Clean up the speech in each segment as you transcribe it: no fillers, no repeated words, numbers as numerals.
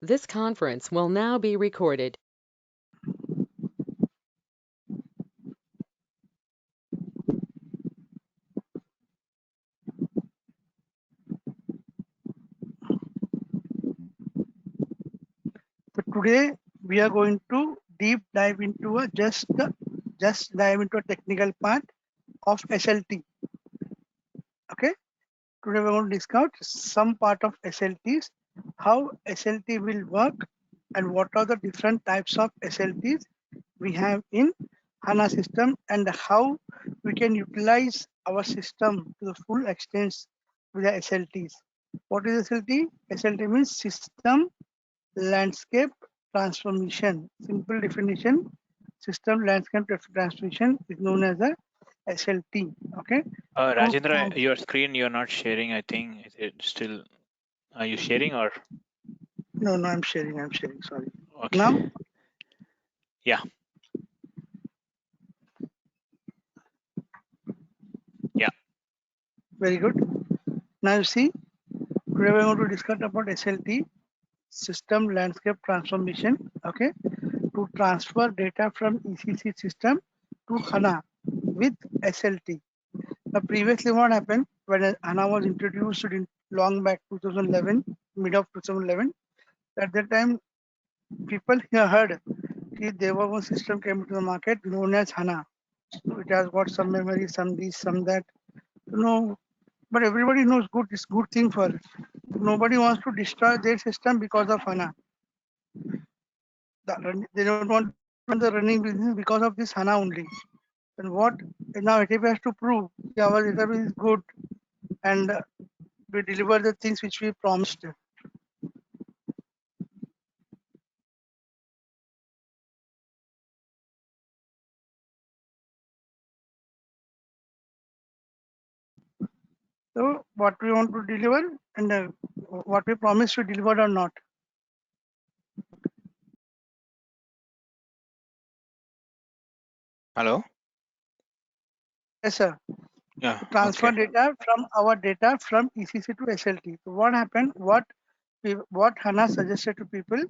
This conference will now be recorded. So today we are going to deep dive into just dive into a technical part of SLT. Okay. Today we're going to discuss some part of SLTs, how SLT will work, and what are the different types of SLTs we have in HANA system, and how we can utilize our system to the full extent with the SLTs. What is SLT? SLT means System Landscape Transformation. Simple definition: System Landscape Transformation is known as a SLT. Okay. Rajendra, your screen you're not sharing. I think it's still. Are you sharing or? No, I'm sharing. Sorry. Okay. Now, Yeah. Yeah. very good. Now you see, today we're going to discuss about SLT, System Landscape Transformation. Okay, to transfer data from ECC system to HANA with SLT. Now, previously, what happened when HANA was introduced in long back 2011, mid of 2011? At that time, people here heard there was one system came to the market known as HANA. It has got some memory, some this, some that. No, but everybody knows good is good thing for it. Nobody wants to destroy their system because of HANA. They don't want the running business because of this HANA only. And what now SAP has to prove our database is good and we deliver the things which we promised. So what we want to deliver and what we promised to deliver or not. Hello. Yes, sir. Yeah. Transfer Okay. data from our data from ECC to SLT. So what happened? What HANA suggested to people: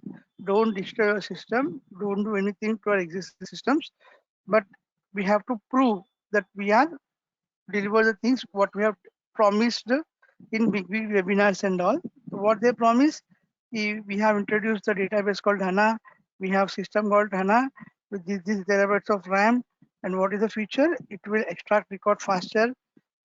don't destroy your system, don't do anything to our existing systems, but we have to prove that we are deliver the things what we have promised in big webinars and all. So what they promise, we have introduced the database called HANA, we have system called HANA with this terabytes of RAM, and what is the feature? It will extract record faster.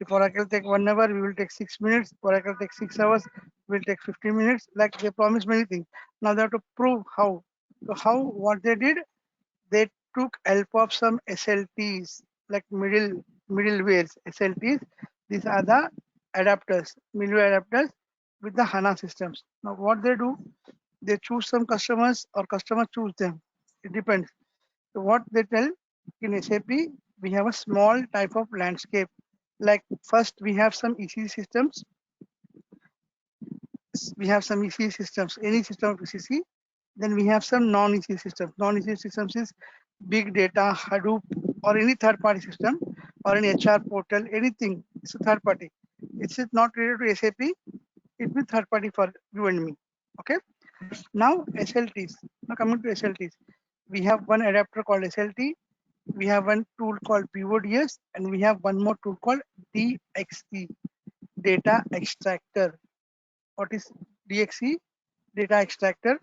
If Oracle take 1 hour, we will take 6 minutes. Oracle take 6 hours, will take 15 minutes. Like they promise many things. Now they have to prove how. So how what they did, they took help of some SLTs like middlewares SLTs. These are the adapters, middleware adapters with the HANA systems. Now what they do, they choose some customers or customers choose them. It depends. So what they tell in SAP, we have a small type of landscape. Like first we have some ECC systems. We have some ECC systems, any system of ECC. Then we have some non-ECC systems. Non-ECC systems is big data, Hadoop, or any third-party system, or any HR portal, anything. It's a third party. It's not related to SAP. It will third party for you and me. Okay. Now SLTs. Now coming to SLTs, we have one adapter called SLT. We have one tool called PODS, and we have one more tool called DXE, Data Extractor. What is DXE? Data Extractor.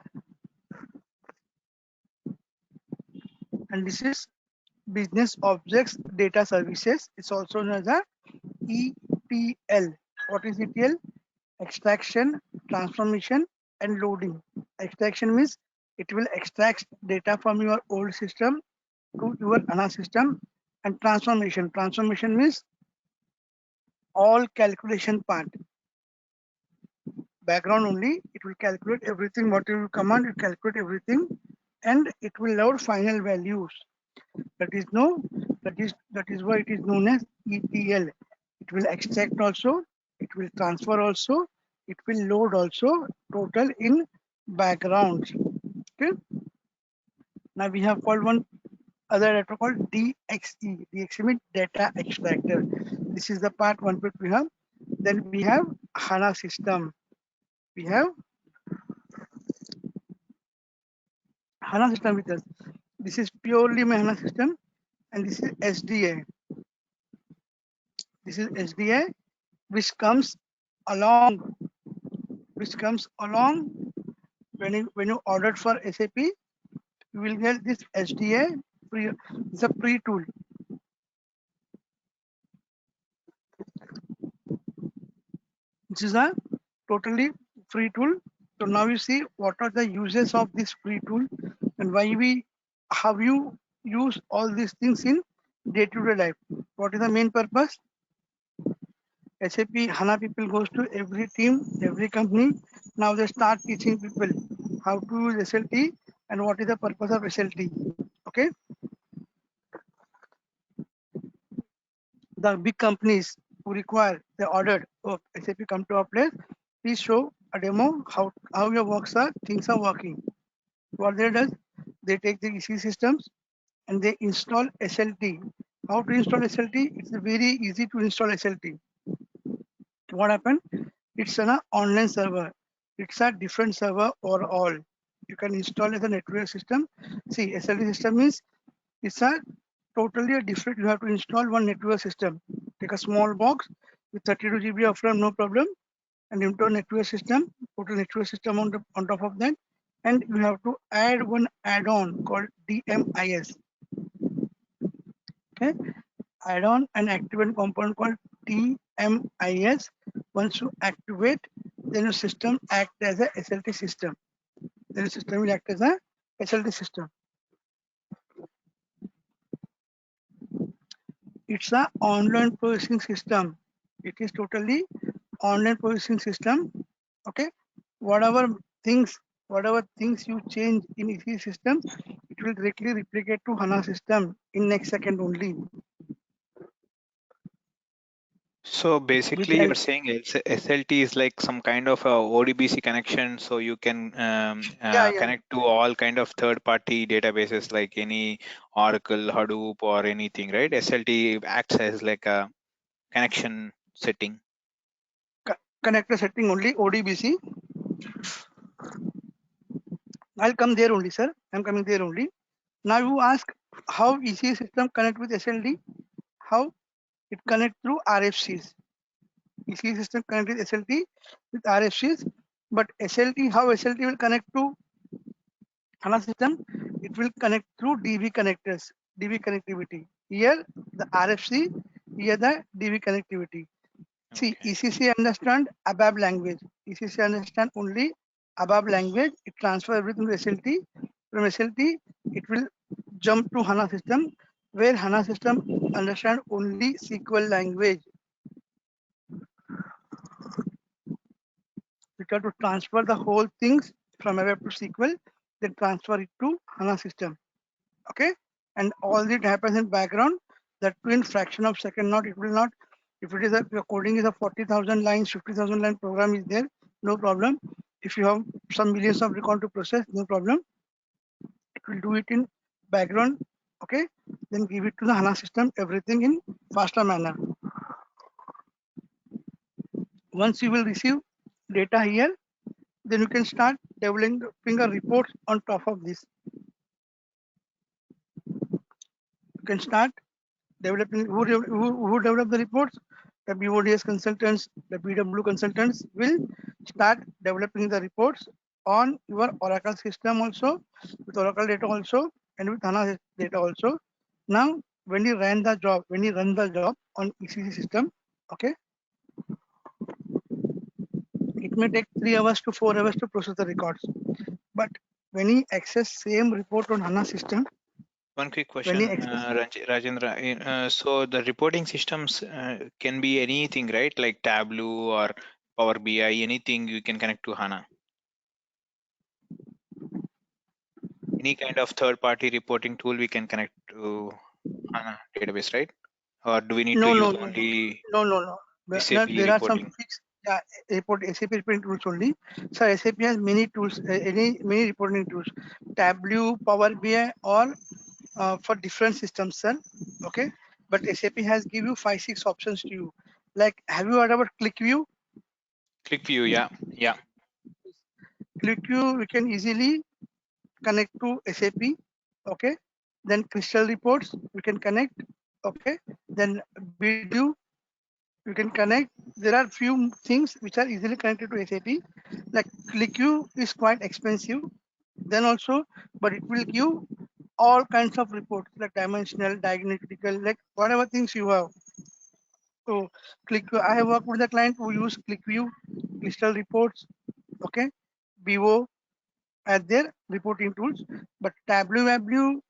And this is Business Objects Data Services. It's also known as a ETL. What is ETL? Extraction, transformation, and loading. Extraction means it will extract data from your old system to your HANA system, and transformation. Transformation means all calculation part. Background only, it will calculate everything. What you command, it calculate everything, and it will load final values. That is why it is known as ETL. It will extract also, it will transfer also, it will load also, total in background. Okay. Now we have called one other data called DXE. DXE means data extractor. This is the part one bit we have. Then we have HANA system. We have HANA system with us. This is purely my HANA system, and this is SDA. This is SDA, which comes along, when you ordered for SAP, you will get this SDA. It's a pre-tool. This is a totally free tool. So now you see what are the uses of this free tool and how you use all these things in day-to-day life. What is the main purpose? SAP HANA people goes to every team, every company. Now they start teaching people how to use SLT and what is the purpose of SLT. Okay. The big companies who require the ordered of SAP come to our place. Please show a demo how your things are working. What they does, they take the EC systems and they install SLT. How to install SLT? It's very easy to install SLT. What happened? It's an online server. It's a different server overall. You can install as a network system. See, SLT system means it's a totally a different. You have to install one network system. Take a small box with 32 GB of RAM, no problem, and into a network system. Put a network system on top of that, and you have to add one add-on called DMIS. Okay, add-on and activate component called DMIS. Once you activate, then your system act as a SLT system. Then the system will act as a SLT system. It's a online processing system. It is totally online processing system. Okay, whatever things you change in EC system, it will directly replicate to HANA system in next second only. So basically, you're saying SLT is like some kind of a ODBC connection, so you can connect to all kind of third-party databases like any Oracle, Hadoop, or anything, right? SLT acts as like a connection setting. Connector setting only, ODBC. I'll come there only, sir. I'm coming there only. Now you ask how EC system connect with SLT? How it connect through RFCs. EC system connect with SLT with RFCs, but SLT, how SLT will connect to HANA system? It will connect through DB connectors, DB connectivity. Here the RFC, here the DB connectivity. See, Okay. ECC understand ABAP language. ECC understand only ABAP language. It transfer everything to SLT. From SLT, it will jump to HANA system, where HANA system understand only SQL language. You have to transfer the whole things from ABAP to SQL, then transfer it to HANA system. Okay, and all it happens in background. That in fraction of second, not it will not. If it is your coding is a 40,000 lines, 50,000 line program is there, no problem. If you have some millions of record to process, no problem. It will do it in background. Okay, then give it to the HANA system, everything in faster manner. Once you will receive data here, then you can start developing a report on top of this. You can start developing. Who develop the reports? The BODS consultants, the BW consultants will start developing the reports on your Oracle system also, with Oracle data also, and with HANA data also. Now, when you run the job on ECC system, okay, it may take 3 hours to 4 hours to process the records. But when you access same report on HANA system, one quick question, Rajendra. So the reporting systems can be anything, right? Like Tableau or Power BI, anything you can connect to HANA. Any kind of third-party reporting tool we can connect to HANA database, right? Or do we need to use only SAP there are some reporting? fixed SAP reporting tools only. So SAP has many tools, many reporting tools, Tableau, Power BI, or for different systems, sir. Okay, but SAP has give you 5-6 options to you. Like, have you heard about ClickView? ClickView, yeah. ClickView, we can easily connect to SAP. Okay. Then Crystal reports we can connect. Okay. Then BidView you can connect. There are few things which are easily connected to SAP. Like ClickView is quite expensive. Then also, but it will give all kinds of reports like dimensional, diagnetical, like whatever things you have. So ClickView, I have worked with a client who use ClickView, Crystal reports, okay, Vivo as their reporting tools. But Tableau, Wableau,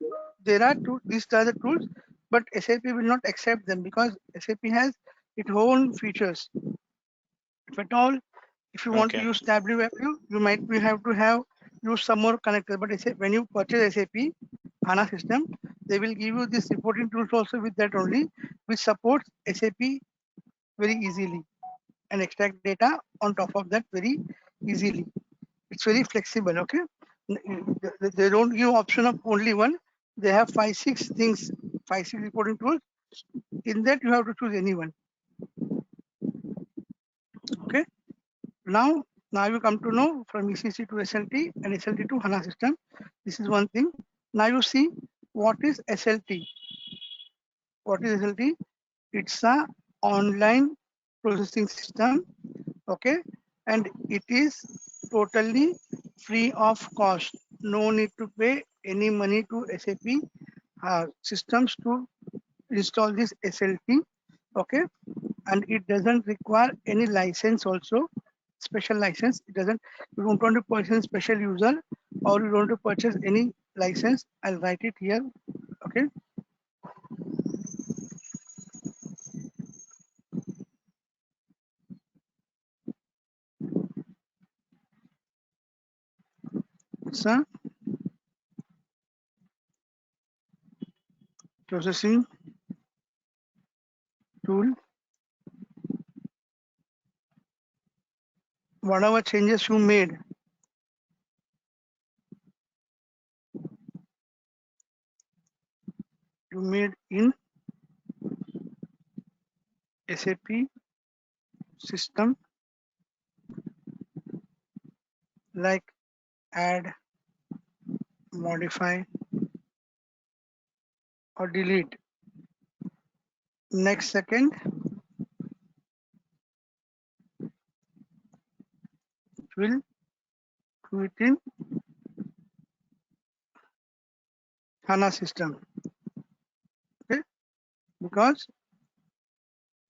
there are two, these are the tools, but SAP will not accept them because SAP has its own features. If at all, if you want to Okay. use Tableau, Wableau, you might be have to have use some more connectors. But when you purchase SAP HANA system, they will give you this reporting tools also with that only, which supports SAP very easily and extract data on top of that very easily. It's very flexible. Okay, they don't give option of only one. They have 5-6 things, 5-6 reporting tools. In that you have to choose any one. Okay. Now you come to know from ECC to SLT and SLT to HANA system. This is one thing. Now you see what is SLT. What is SLT? It's a online processing system. Okay, and it is totally free of cost. No need to pay any money to SAP systems to install this SLT. Okay, and it doesn't require any license also, special license. It doesn't, you don't want to purchase special user or you don't want to purchase any license. I'll write it here. Okay, it's a processing tool. Whatever changes you made, in SAP system, like add, modify or delete. Next second, it will do it in HANA system. Okay, because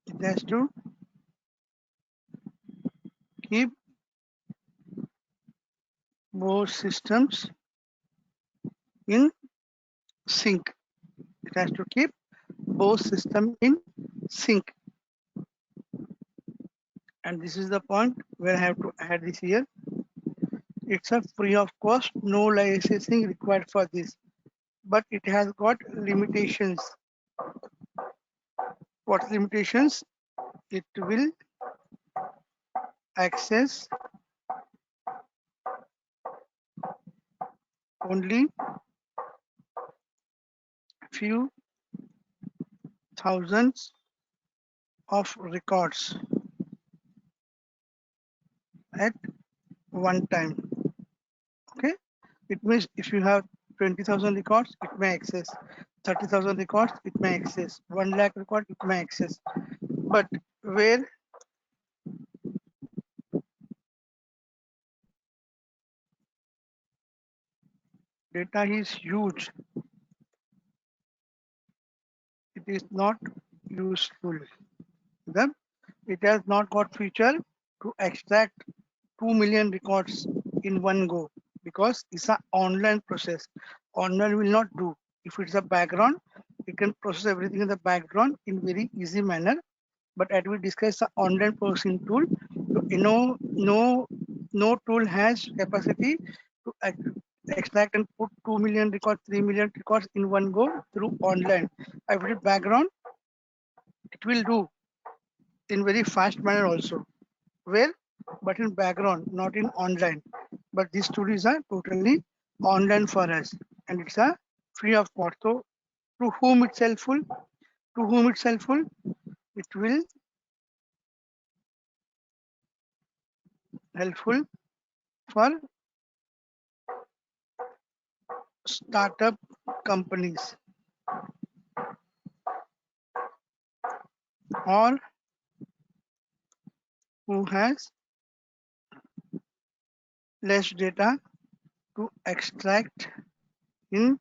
it has to keep both systems in sync. It has to keep both systems in sync. And this is the point where I have to add this here. It's a free of cost, no licensing required for this, but it has got limitations. What limitations? It will access only few thousands of records at one time. Okay, it means if you have 20,000 records, it may access 30,000 records, it may access 1 lakh record, it may access. But where data is huge, it is not useful. Then it has not got feature to extract 2 million records in one go because it's an online process. Online will not do. If it's a background, it can process everything in the background in very easy manner. But as we discussed, the online processing tool, so, no tool has capacity to extract and put 2 million records, 3 million records in one go through online. Every background, it will do in very fast manner also. Where? But in background, not in online. But these tools are totally online for us, and it's a free of cost. So, to whom it's helpful? To whom it's helpful? It will helpful for startup companies or who has less data to extract in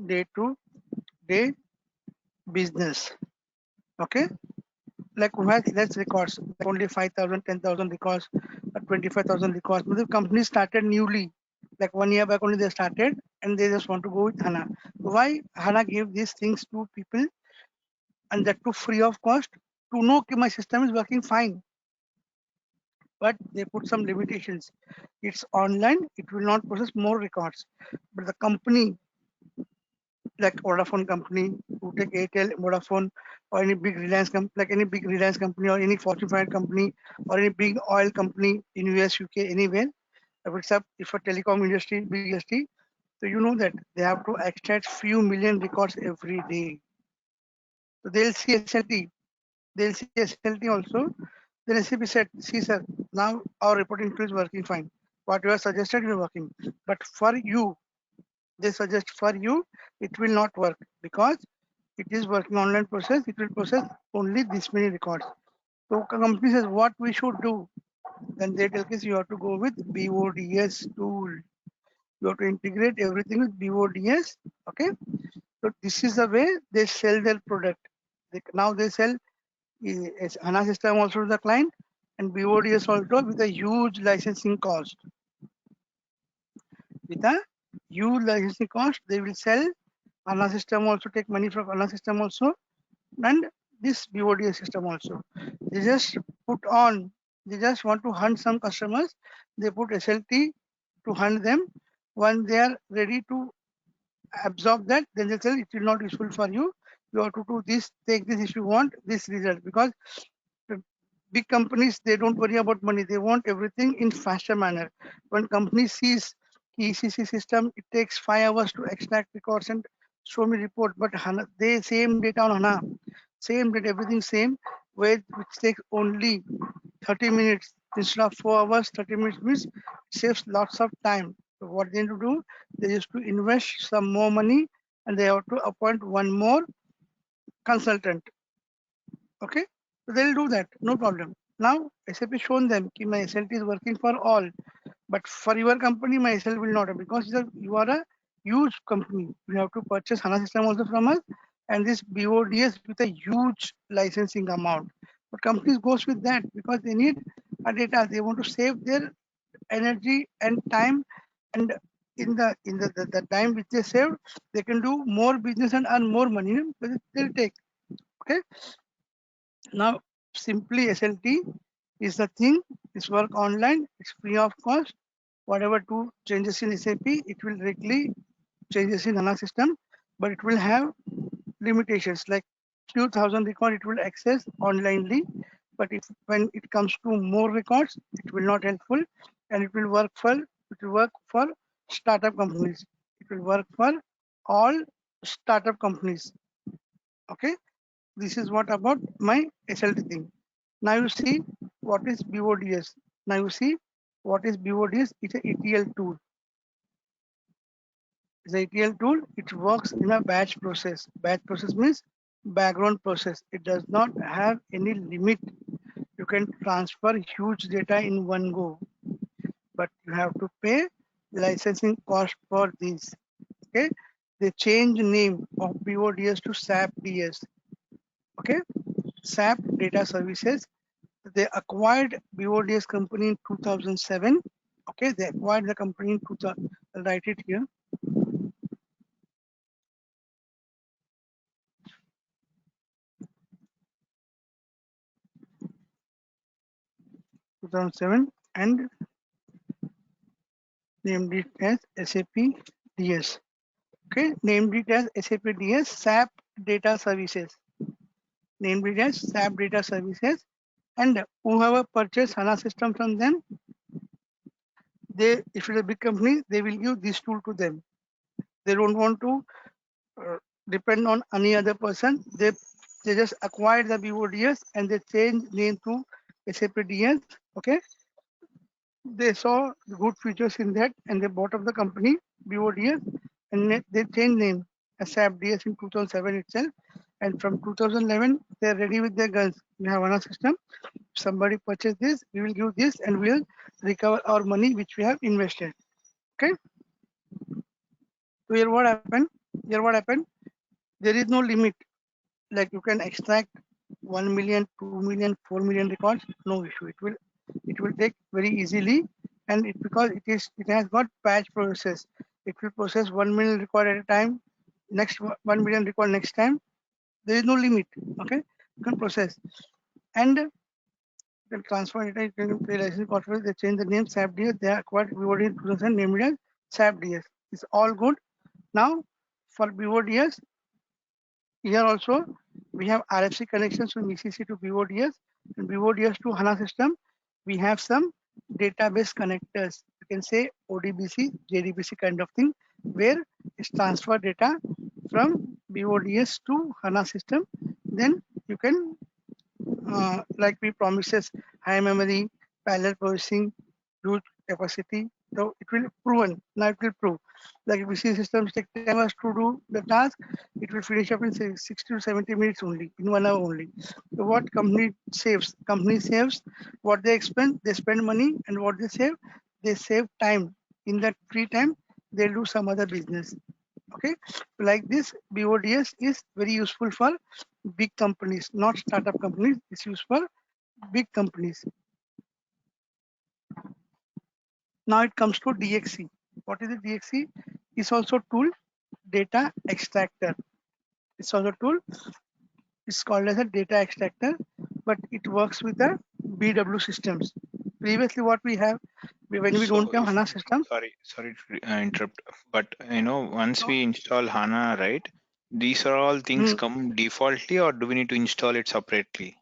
day-to-day business. Okay, like who has less records, like only 5,000, 10,000 records, or 25,000 records. But the company started newly, like 1 year back only they started, and they just want to go with HANA. Why HANA gave these things to people, and that too free of cost, to know that my system is working fine. But they put some limitations. It's online, it will not process more records. But the company, like Vodafone company, who take Airtel, Vodafone, or any big Reliance company, like any big Reliance company, or any Fortune 500 company, or any big oil company in US, UK, anywhere, if a telecom industry, big industry, so you know that they have to extract few million records every day. So they'll see SLT, they'll see SLT also. Then SAP said, see sir, now our reporting tool is working fine. What you have suggested is working. But for you, they suggest for you, it will not work because it is working online process, it will process only this many records. So company says what we should do. Then they tell us you have to go with BODS tool. You have to integrate everything with BODS. Okay. So this is the way they sell their product. Now they sell HANA system also to the client and BODS also with a huge licensing cost. With a huge licensing cost, they will sell HANA system also, take money from HANA system also, and this BODS system also. They just put on, they just want to hunt some customers. They put SLT to hunt them. When they are ready to absorb that, then they tell it will not useful for you. You have to do this, take this if you want this result. Because big companies, they don't worry about money. They want everything in faster manner. When company sees ECC system, it takes 5 hours to extract records and show me report. But HANA, they same data on HANA, same data, everything same, which takes only 30 minutes instead of 4 hours. 30 minutes means saves lots of time. So what they need to do, they used to invest some more money and they have to appoint one more consultant. Okay, so they'll do that, no problem. Now SAP shown them that my SLT is working for all, but for your company my SLT will not, because you are a huge company. You have to purchase HANA system also from us, and this BODS with a huge licensing amount. But companies goes with that because they need a data. They want to save their energy and time, and in the time which they save, they can do more business and earn more money. But they'll take. Okay. Now, simply SLT is the thing. It's work online. It's free of cost. Whatever to changes in SAP, it will directly changes in HANA system, but it will have limitations like few thousand records it will access onlinely. But if when it comes to more records, it will not helpful, and it will work for startup companies. It will work for all startup companies. Okay. This is what about my SLT thing. Now you see what is BODS. Now you see what is BODS. It's an ETL tool. It's an ETL tool. It works in a batch process. Batch process means background process. It does not have any limit. You can transfer huge data in one go, but you have to pay licensing cost for this. Okay, they change name of BODS to SAP DS. Okay, SAP Data Services. They acquired BODS company in 2007. Okay, they acquired the company in 2000. I'll write it here. 2007 and named it as SAP DS. Okay, named it as SAP DS, SAP Data Services. Named it as SAP Data Services, and whoever purchased HANA system from them, they, if it's a big company, they will give this tool to them. They don't want to depend on any other person. They just acquired the BODS and they change name to SAP DS. Okay, They saw good features in that and they bought up the company BODS and they changed name as SAPDS in 2007 itself. And from 2011, they're ready with their guns. We have HANA system. Somebody purchase this, we will give this and we'll recover our money which we have invested. Okay. So here what happened? Here what happened? There is no limit. Like you can extract 1 million, 2 million, 4 million records, no issue. It will take very easily, and because it has got batch process. It will process 1 million record at a time. Next 1 million record next time. There is no limit. Okay, you can process and you can transfer data. You can pay license cost. They change the name SAPDS. They acquired BOD in 2000, named it as SAPDS. It's all good. Now for BODS, here also we have RFC connections from ECC to BODS and BODS to HANA system. We have some database connectors. You can say ODBC, JDBC kind of thing, where it's transfer data from BODS to HANA system. Then you can, like we promises, high memory, parallel processing, huge capacity. So it will proven. Now it will prove. Like if we see systems take 10 hours to do the task, it will finish up in say 60 to 70 minutes only, in 1 hour only. So what company saves? Company saves what they spend money, and what they save time. In that free time, they'll do some other business. Okay, like this, BODS is very useful for big companies, not startup companies. It's used for big companies. Now it comes to DXC. What is the DXC? It's also tool, data extractor. It's also tool. It's called as a data extractor, but it works with the BW systems. Previously, what we have, when we don't have HANA system. Sorry to interrupt, but once we install HANA, right? These are all things come defaultly, or do we need to install it separately?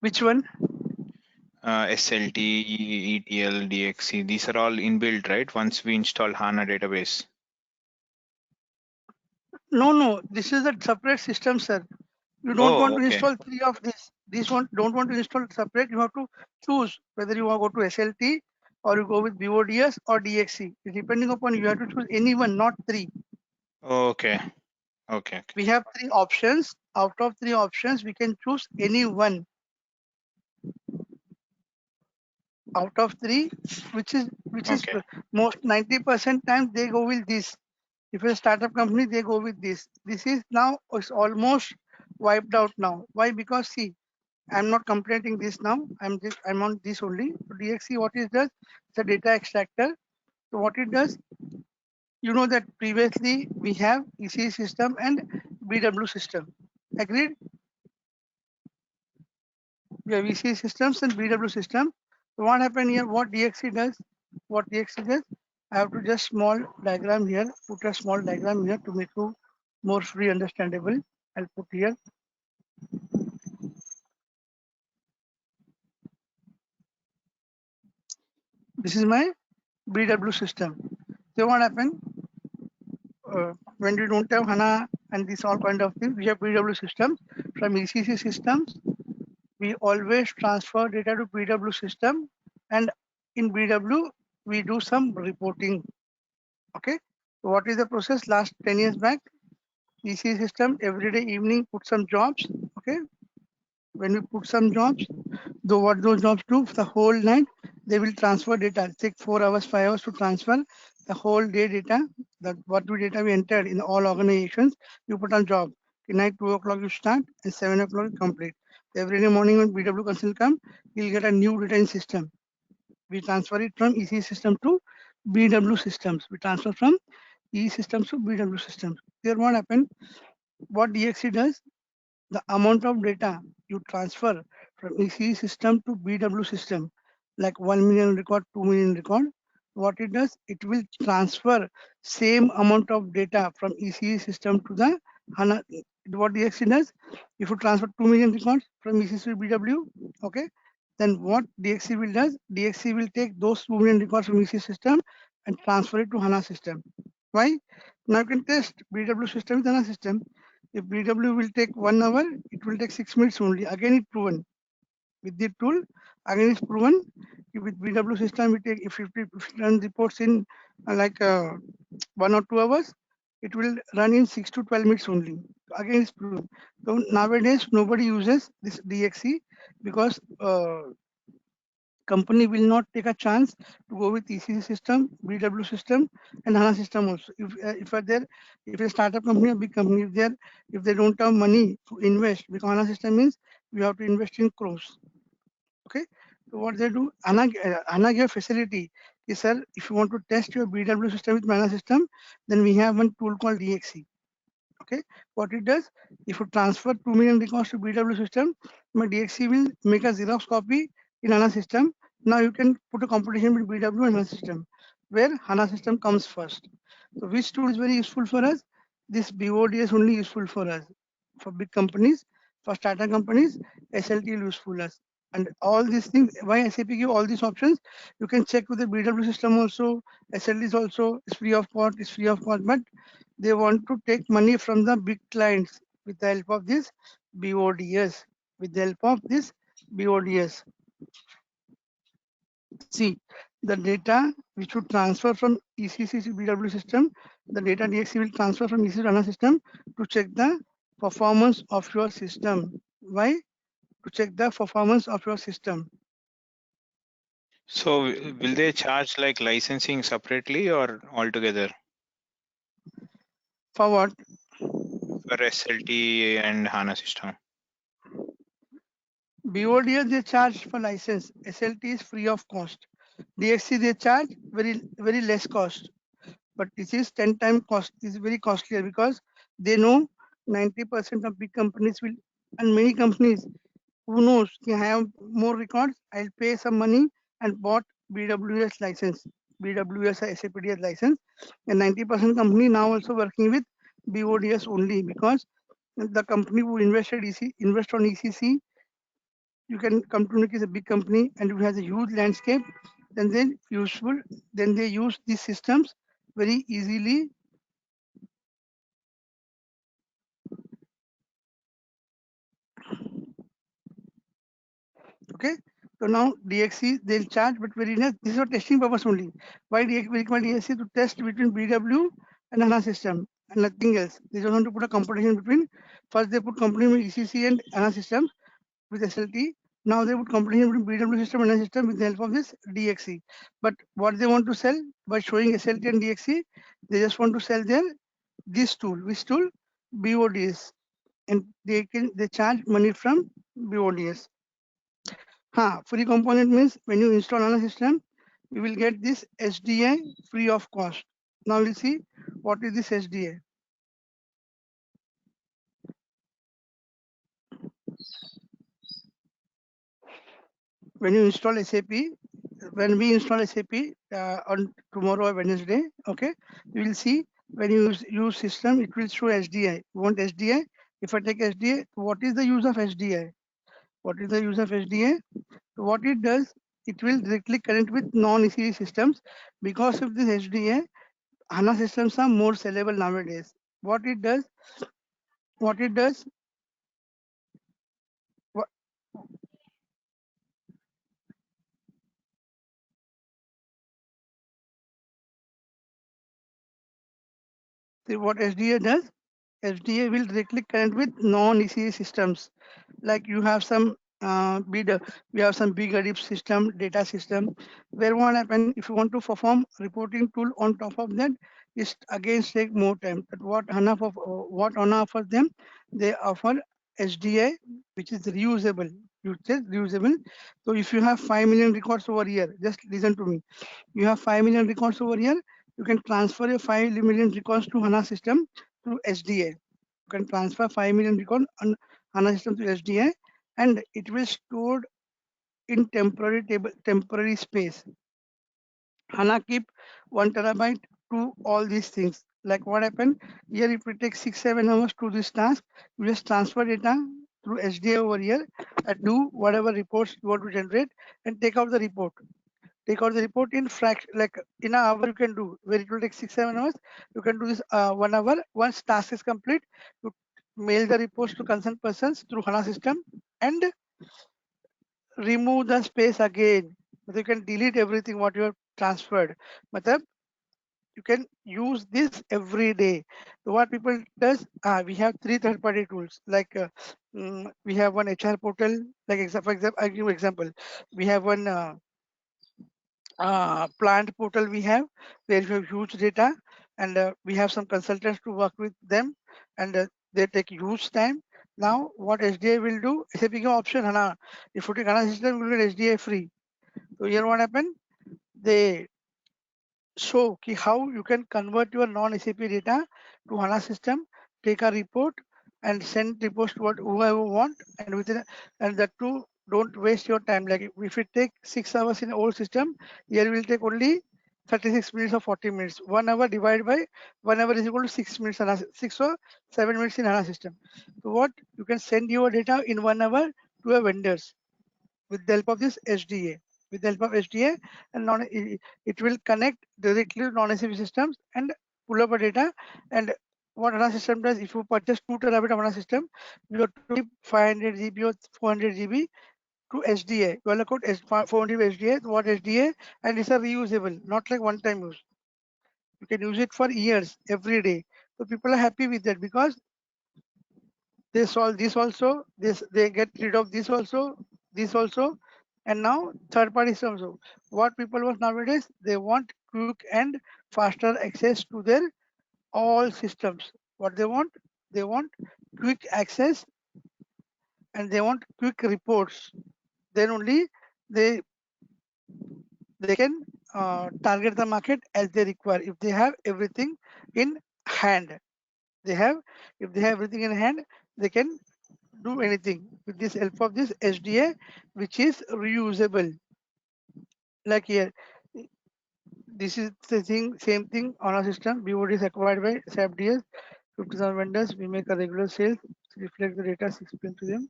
Which one? SLT, ETL, DXC, these are all inbuilt, right? Once we install HANA database. No, this is a separate system, sir. You don't want to install 3 of this. This one don't want to install separate. You have to choose whether you want to go to SLT or you go with BODS or DXC. Depending upon you have to choose any one, not 3. Okay. We have 3 options. Out of 3 options, we can choose any one. Out of 3, which is most 90% times they go with this. If a startup company, they go with this. This is now it's almost wiped out now. Why? Because see, I'm not completing this now. I'm on this only. So DXC, what it does? It's a data extractor. So what it does? You know that previously we have EC system and BW system. Agreed? We have EC systems and BW system. So what happened here? What DXC does? What DXC does? I have to just small diagram here. Put a small diagram here to make you more free understandable. I'll put here. This is my BW system. So what happened? When we don't have HANA and this all kind of things, we have BW systems. From ECC systems, we always transfer data to BW system, and in BW we do some reporting. Okay, so what is the process? Last 10 years back, ECC system every day evening put some jobs. Okay, when we put some jobs, though what those jobs do for the whole night, they will transfer data. It takes 4 hours, 5 hours to transfer the whole day data. That what data we entered in all organizations, you put on job. Tonight 2 o'clock you start and 7 o'clock you complete. Every day morning when BW consult come, you'll get a new data in system. We transfer it from EC system to BW systems. We transfer from E systems to BW systems. Here what happened? What DXC does? The amount of data you transfer from EC system to BW system, like 1 million record, 2 million record, what it does, it will transfer same amount of data from EC system to the HANA. What DXC does, if you transfer 2 million records from EC to BW, okay, then what DXC will does, DXC will take those 2 million records from EC system and transfer it to HANA system. Why? Now you can test BW system with HANA system. If BW will take 1 hour, it will take 6 minutes only. Again, it proven with the tool. Again, it's proven with BW system, we take if it run reports in like 1 or 2 hours, it will run in 6 to 12 minutes only. Again, it's proven. So nowadays, nobody uses this DXC because company will not take a chance to go with ECC system, BW system, and HANA system also. If are there, if a startup company, a big company, if they don't have money to invest, because HANA system means you have to invest in crores. Okay, so what they do, HANA give facility is, sir, if you want to test your BW system with HANA system, then we have one tool called DXC. Okay, what it does, if you transfer 2 million records to BW system, my DXC will make a Xerox copy in HANA system. Now you can put a competition with BW and HANA system, where HANA system comes first. So which tool is very useful for us? This BOD is only useful for us. For big companies, for startup companies, SLT will useful us. And all these things, why SAP give all these options, you can check with the BW system also, SLT is also, it's free of cost, but they want to take money from the big clients with the help of this BODS. With the help of this BODS. See, the data which would transfer from ECC to BW system, the data DXC will transfer from ECC to HANA system to check the performance of your system. Why? To check the performance of your system. So will they charge like licensing separately or altogether? For what? For SLT and HANA system. BODS they charge for license. SLT is free of cost. DXC they charge very less cost. But this is 10 times cost. This is very costlier because they know 90% of big companies will, and many companies who knows can have more records. I'll pay some money and bought BWS license, BWS or SAPDS license, and 90% company now also working with BODS only because the company who invested invest on ECC, you can come to know it is a big company and it has a huge landscape, then useful, then they use these systems very easily. Okay, so now DXC they'll charge, but very less. This is for testing purpose only. Why we require DXC to test between BW and HANA system and nothing else. They don't want to put a competition between. First they put competition with ECC and HANA system with SLT. Now they put competition between BW system and HANA system with the help of this DXC. But what they want to sell by showing SLT and DXC, they just want to sell their this tool. Which tool? BODS, and they charge money from BODS. Free component means when you install on a system, you will get this SDA free of cost. Now we'll see what is this SDA. When you install SAP, when we install SAP on tomorrow or Wednesday, okay, you will see when you use system, it will show SDI. You want SDI? If I take SDA, what is the use of SDI? What is the use of SDA? So what it does, it will directly connect with non-ECD systems. Because of this SDA, HANA systems are more sellable nowadays. What it does, what SDA does, SDA will directly connect with non-ECD systems. Like you have some we have some big Hadoop system, data system, where what happen if you want to perform reporting tool on top of that, is again take more time. But what HANA offers them, they offer SDA, which is reusable. Reusable. So if you have 5 million records over here, just listen to me. You have 5 million records over here. You can transfer your 5 million records to HANA system through SDA. You can transfer 5 million records on HANA system to SDA, and it will stored in temporary space. HANA keep 1 terabyte to all these things. Like what happened here, if it takes 6-7 hours to this task, you just transfer data through SDA over here and do whatever reports you want to generate and take out the report. Take out the report in like in an hour you can do, where it will take 6-7 hours. You can do this 1 hour. Once task is complete, you mail the reports to concerned persons through HANA system, and remove the space again. You can delete everything what you have transferred. Matlab, you can use this every day. So what people does, we have three third-party tools. Like we have one HR portal. Like for example, I give you example. We have one plant portal. We have where we have huge data, and we have some consultants to work with them, and they take huge time. Now, what SDA will do? It's a big option, Hana. If you take HANA system, you will get SDA free. So here what happened? They show how you can convert your non-SAP data to HANA system, take a report and send reports to whoever want, and within and that too don't waste your time. Like if it take 6 hours in old system, here will take only 36 minutes or 40 minutes. 1 hour divided by 1 hour is equal to 6 minutes, 6 or 7 minutes in HANA system. So what you can send your data in 1 hour to your vendors with the help of this SDA. With the help of SDA, and it will connect directly to non-SAP systems and pull up a data. And what HANA system does, if you purchase 2 TB of HANA system, you have to keep 500 GB or 400 GB to SDA. You allocate 400 SDA. What SDA? And it's a reusable, not like one-time use. You can use it for years, every day. So people are happy with that because they solve this also, this they get rid of this also, and now third party systems also. What people want nowadays, they want quick and faster access to their all systems. What they want quick access, and they want quick reports. Then only they they can target the market as they require. If they have everything in hand, they have if they have everything in hand, they can do anything with this help of this SDA, which is reusable. Like here, this is the thing, same thing on our system. BOD is acquired by SAP DS, 50,000 vendors. We make a regular sales, reflect the data, explain to them.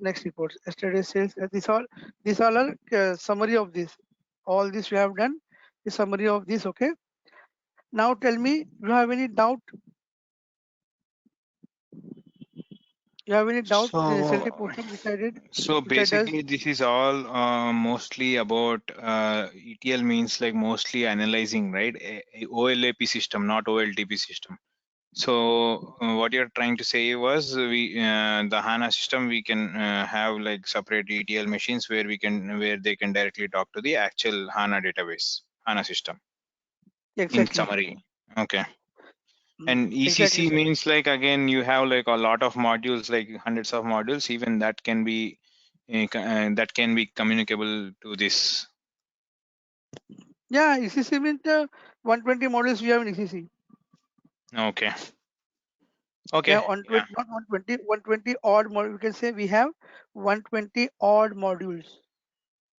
Next reports, yesterday's sales. These all are summary of this. All this we have done. The summary of this. Okay. Now tell me, you have any doubt? You have any doubt in SLT So, portion which I did, so which I does? basically, this is all mostly about ETL means like mostly analyzing, right? OLAP system, not OLTP system. So what you're trying to say was the HANA system we can have like separate ETL machines where they can directly talk to the actual HANA database, HANA system. In Exactly. summary, okay. And Exactly, ECC sir. means like again you have like a lot of modules, like hundreds of modules. Even that can be communicable to this. Yeah, ECC means 120 models we have in ECC. Okay. We Okay. have Yeah. 120, not 120, 120 odd models. We can say we have 120 odd modules.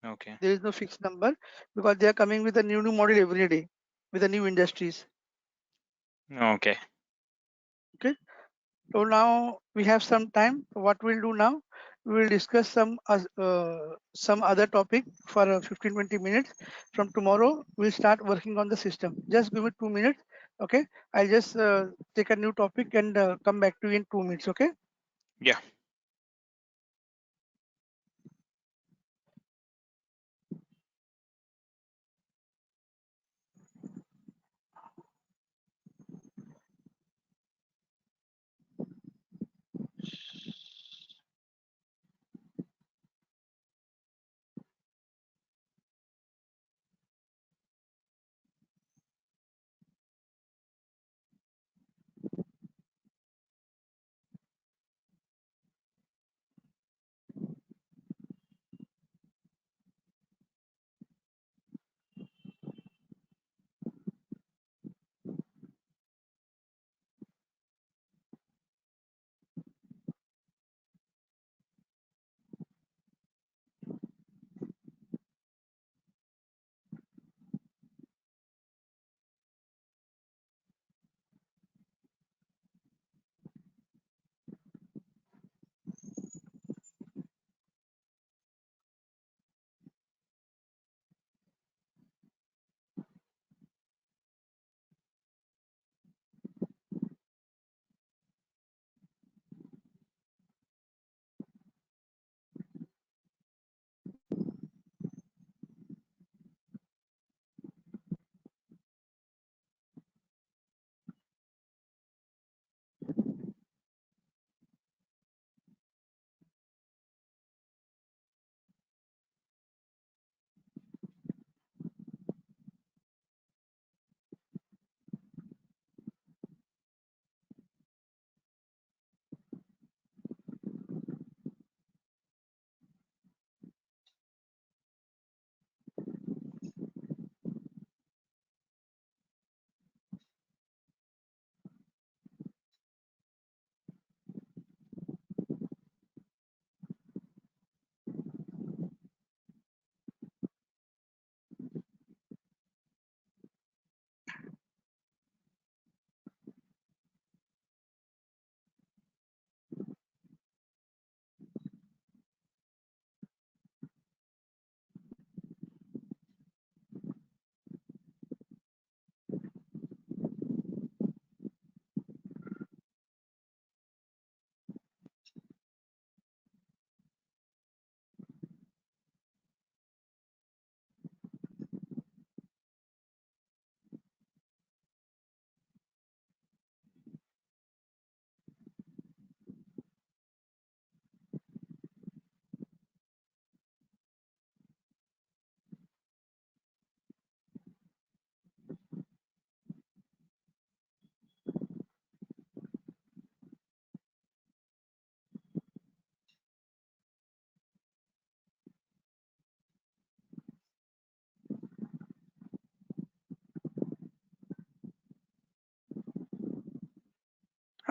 Okay. There is no fixed number because they are coming with a new model every day with the new industries. Okay. Okay. So now we have some time. What we'll do now, we will discuss some other topic for 15-20 minutes. From tomorrow, we'll start working on the system. Just give me 2 minutes. Okay. I'll just take a new topic and come back to you in 2 minutes. Okay. Yeah.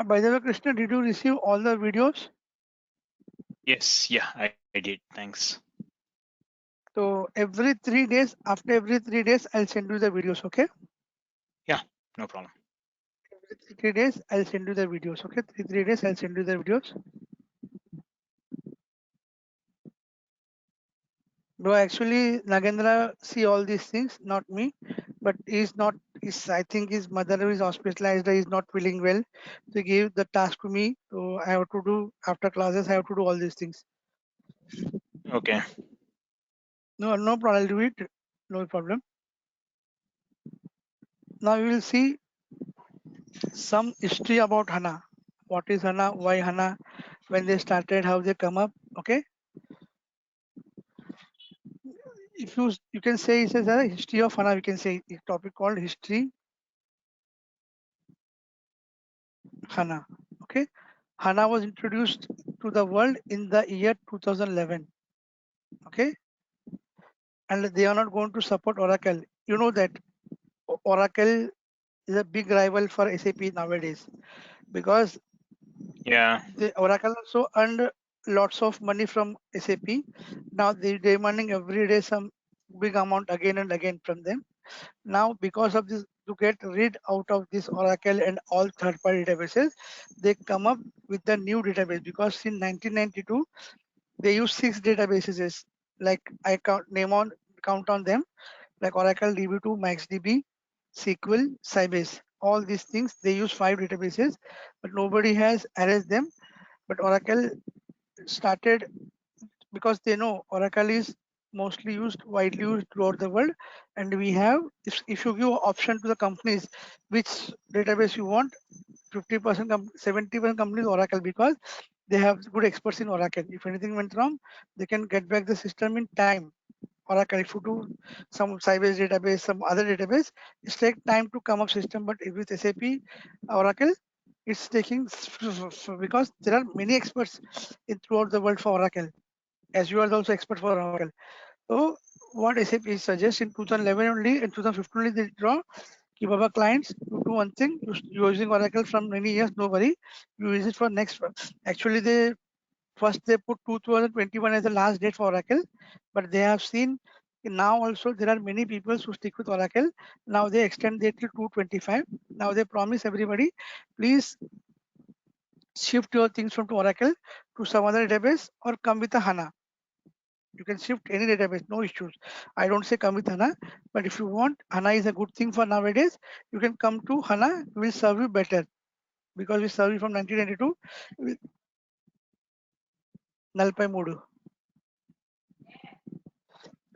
By the way, Krishna, did you receive all the videos? Yes, yeah, I did. Thanks. So every 3 days, after every 3 days, I'll send you the videos. Okay. Yeah, no problem. Every 3 days, I'll send you the videos. Okay. Three days, I'll send you the videos. Do actually Nagendra see all these things? Not me, but he's not. I think his mother is hospitalized. He's not feeling well. They gave the task to me. So I have to do after classes. I have to do all these things. Okay. No, no problem. I'll do it. No problem. Now we will see some history about HANA. What is HANA? Why HANA? When they started, how they come up. Okay. If you can say it says a history of HANA. We can say a topic called history HANA. Okay. HANA was introduced to the world in the year 2011. Okay. And they are not going to support Oracle. You know that Oracle is a big rival for SAP nowadays because Yeah. the Oracle also earned lots of money from SAP. Now they're demanding every day some big amount again and again from them. Now because of this, to get rid out of this Oracle and all third-party databases, they come up with the new database because in 1992 they use 6 databases like I count on them like Oracle DB2, MaxDB, SQL, Sybase. All these things they use 5 databases, but nobody has arranged them. But Oracle started because they know Oracle is mostly used, widely used throughout the world, and we have if you give option to the companies which database you want, 50%, 70% companies Oracle because they have good experts in Oracle. If anything went wrong, they can get back the system in time. Oracle, if you do some Sybase database, some other database, it takes time to come up system. But with SAP, Oracle, it's taking because there are many experts in throughout the world for Oracle, as you are also expert for Oracle. So what SAP suggests in 2011 only, in 2015 only they draw, कि Baba clients, you do one thing, you're using Oracle from many years, no worry, you use it for next. Actually, they put 2021 as the last date for Oracle, but they have seen now also there are many people who stick with Oracle. Now they extend it to 225. Now they promise everybody, please shift your things from to Oracle to some other database or come with a HANA. You can shift any database, no issues. I don't say come with HANA, but if you want, HANA is a good thing for nowadays. You can come to HANA, will serve you better because we serve you from 1992 with Nalpai Modu.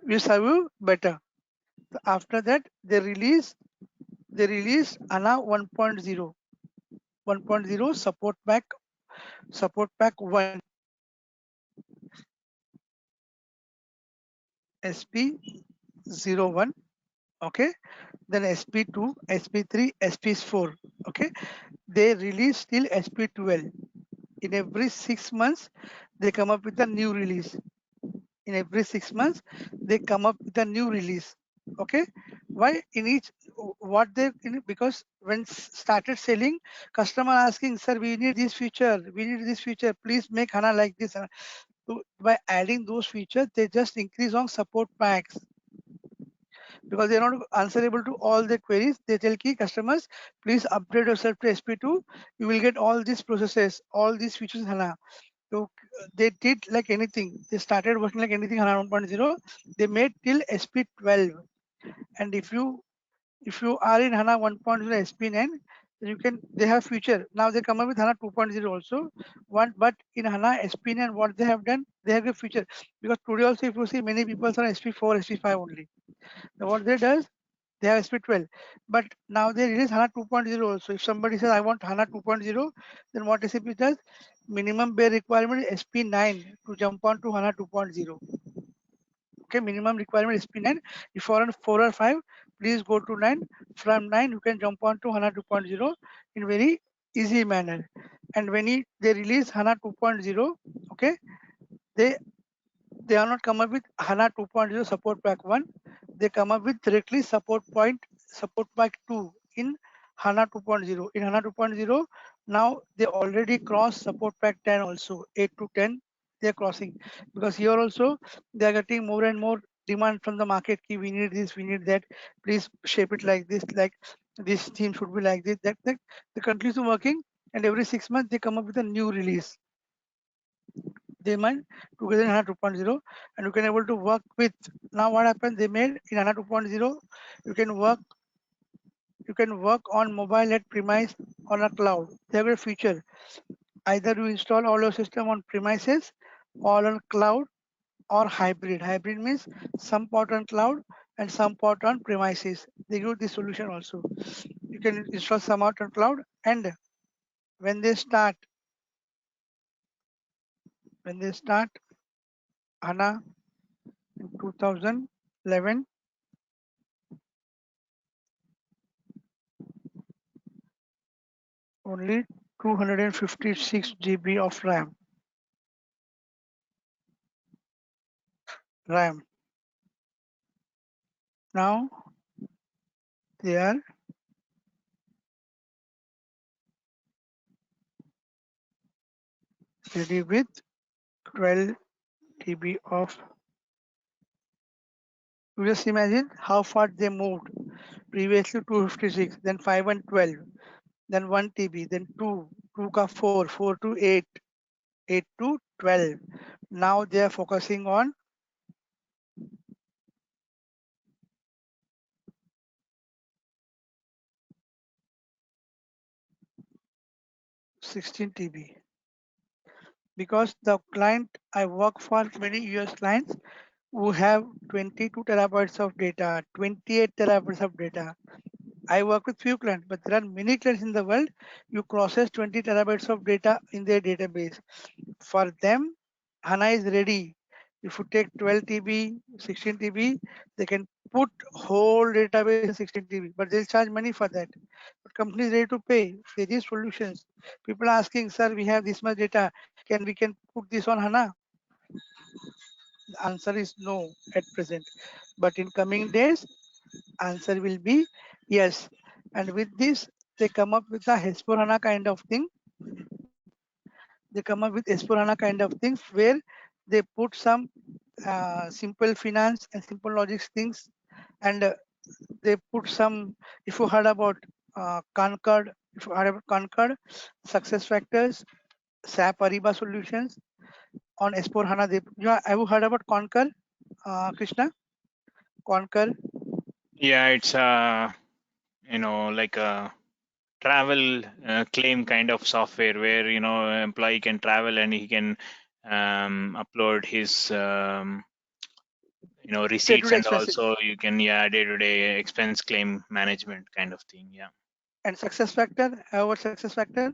We serve you better. After that, they released HANA 1.0. 1.0 support pack 1 SP01. Okay, then SP2, SP3, SP4. Okay, they release till SP12. In every 6 months, they come up with a new release. In every 6 months, they come up with a new release. Okay, why in each what they because when started selling, customer asking, sir, we need this feature, we need this feature, please make HANA like this. So by adding those features, they just increase on support packs because they're not answerable to all the queries. They tell key customers, please upgrade yourself to SP2. You will get all these processes, all these features in HANA. So they did like anything. They started working like anything HANA 1.0. They made till SP12. And if you are in HANA 1.0 SP9, then you can they have future. Now they come up with HANA 2.0 also. But in HANA SP9, what they have done, they have a future. Because today also if you see many people are SP4, SP5 only. Now what they does, they have SP12. But now they release HANA 2.0 also. If somebody says I want HANA 2.0, then what SAP does? Minimum bare requirement is SP9 to jump on to HANA 2.0. Okay, minimum requirement is SP9. If you are on 4 or 5, please go to 9. From 9, you can jump on to HANA 2.0 in very easy manner. And when they release HANA 2.0, okay, they are not come up with HANA 2.0 support pack 1. They come up with directly support pack 2 in HANA 2.0. In HANA 2.0, now they already crossed support pack 10 also, 8 to 10 they're crossing, because here also they are getting more and more demand from the market. We need this, we need that. Please shape it like this, like this theme should be like this. That they continue working, and every 6 months they come up with a new release. They made together in HANA 2.0, and you can able to work with. Now what happened? They made in HANA 2.0, you can work on mobile at premise on a cloud. They have a feature. Either you install all your system on premises or on cloud, or hybrid. Hybrid means some part on cloud and some part on premises. They give this solution also. You can install some out on cloud, and when they start HANA in 2011, only 256 GB of RAM. Now they are ready with 12 TB of. You just imagine how far they moved. Previously 256, then 5 and 12, then 1 TB, then 2, 2 ka 4, 4 to 8, 8 to 12. Now they are focusing on 16 TB. Because the client I work for, many US clients who have 22 terabytes of data, 28 terabytes of data. I work with few clients, but there are many clients in the world. You process 20 terabytes of data in their database. For them, HANA is ready. If you take 12 TB, 16 TB, they can put whole database in 16 TB, but they'll charge money for that. But company is ready to pay. There is solutions. People are asking, sir, we have this much data. We can put this on HANA? The answer is no at present. But in coming days, answer will be yes. And with this, they come up with a S4HANA kind of thing. They come up with S4HANA kind of things where they put some simple finance and simple logics things, and they put some. If you heard about Concord, if you heard about Concord, Success Factors, SAP Ariba solutions on S4HANA, have you heard about Concur, Krishna? Concur. Yeah, it's like a travel claim kind of software where employee can travel and he can upload his receipts, and expenses. also you can day-to-day expense claim management kind of thing. Yeah. And Success Factor, our Success Factor.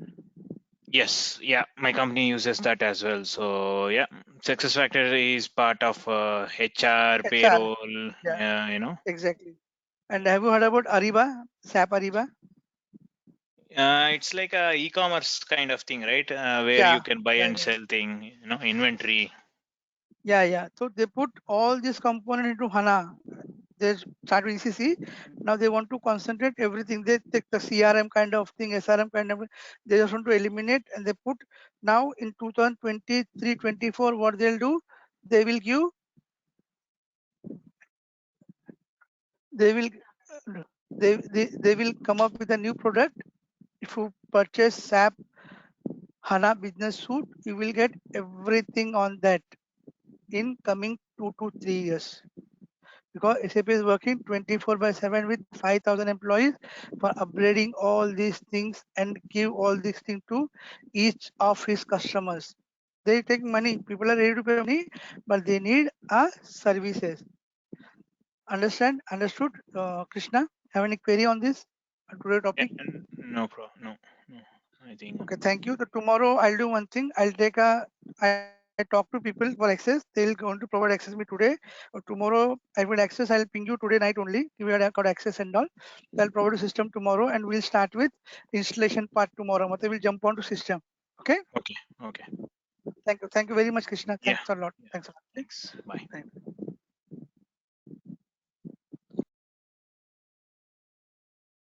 Yes, yeah, my company uses that as well. So yeah, Success Factor is part of HR, HR. payroll. Yeah, exactly. And have you heard about Ariba, SAP Ariba? It's like a e-commerce kind of thing, right? Where Yeah, you can buy yeah, and yeah. sell thing, inventory. Yeah. So they put all this component into HANA. They start with ECC. Now they want to concentrate everything. They take the CRM kind of thing, SRM kind of. They just want to eliminate, and they put now in 2023-24. What they'll do? They will give. They will. They will come up with a new product. If you purchase SAP HANA Business Suite, you will get everything on that in coming 2 to 3 years. Because SAP is working 24/7 with 5,000 employees for upgrading all these things and give all these things to each of his customers. They take money. People are ready to pay money, but they need services. Understood, Krishna? Have any query on this today topic? No problem. No. I think. Okay, thank you. So tomorrow I'll do one thing. I talk to people for access. They'll going to provide access me today. Or tomorrow I will access. I'll ping you today night only. You have got access and all. I'll provide a system tomorrow, and we'll start with installation part tomorrow. Mate, we'll jump onto system. Okay. Okay. Thank you. Thank you very much, Krishna. Yeah. Thanks a lot. Thanks a lot. Thanks. Bye. Thank you.